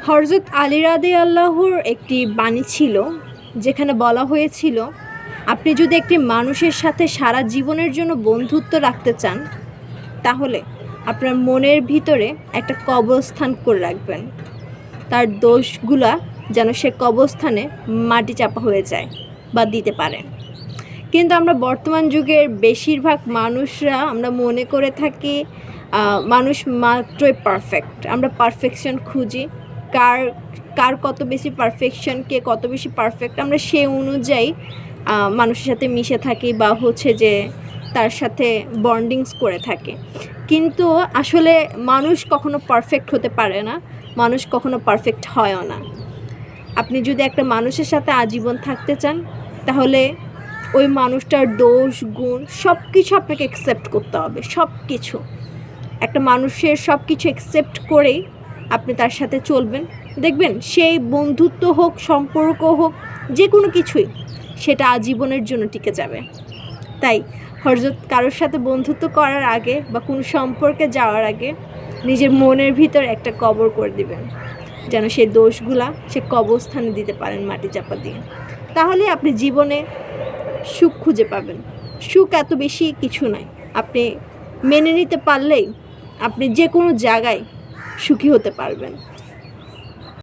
হযরত আলী রাদিয়াল্লাহুর একটি বাণী ছিল, যেখানে বলা হয়েছিল, আপনি যদি একটি মানুষের সাথে সারা জীবনের জন্য বন্ধুত্ব রাখতে চান, তাহলে আপনার মনের ভিতরে একটা কবরস্থান করে রাখবেন। তার দোষগুলা যেন সে কবরস্থানে মাটি চাপা হয়ে যায় বা দিতে পারেন। কিন্তু আমরা বর্তমান যুগের বেশিরভাগ মানুষরা আমরা মনে করে থাকি মানুষ মাত্রই পারফেক্ট। আমরা পারফেকশন খুঁজি, কার কার কত বেশি পারফেকশন, কে কত বেশি পারফেক্ট, আমরা সেই অনুযায়ী মানুষের সাথে মিশে থাকি বা হচ্ছে যে তার সাথে বন্ডিংস করে থাকি। কিন্তু আসলে মানুষ কখনো পারফেক্ট হতে পারে না, মানুষ কখনো পারফেক্ট হয়ও না। আপনি যদি একটা মানুষের সাথে আজীবন থাকতে চান, তাহলে ওই মানুষটার দোষ গুণ সব কিছু আপনাকে অ্যাকসেপ্ট করতে হবে। সব কিছু, একটা মানুষের সব কিছু অ্যাকসেপ্ট করেই আপনি তার সাথে চলবেন। দেখবেন সেই বন্ধুত্ব হোক, সম্পর্ক হোক, যে কোনো কিছুই, সেটা আজীবনের জন্য টিকে যাবে। তাই হযরত কারোর সাথে বন্ধুত্ব করার আগে বা কোনো সম্পর্কে যাওয়ার আগে নিজের মনের ভিতর একটা কবর করে দিবেন, যেন সেই দোষগুলা সে কবরস্থানে দিতে পারেন মাটি চাপা দিয়ে। তাহলে আপনি জীবনে সুখ খুঁজে পাবেন। সুখ এত বেশি কিছু নয়, আপনি মেনে নিতে পারলেই আপনি যে কোনো জায়গায় সুখী হতে পারবেন।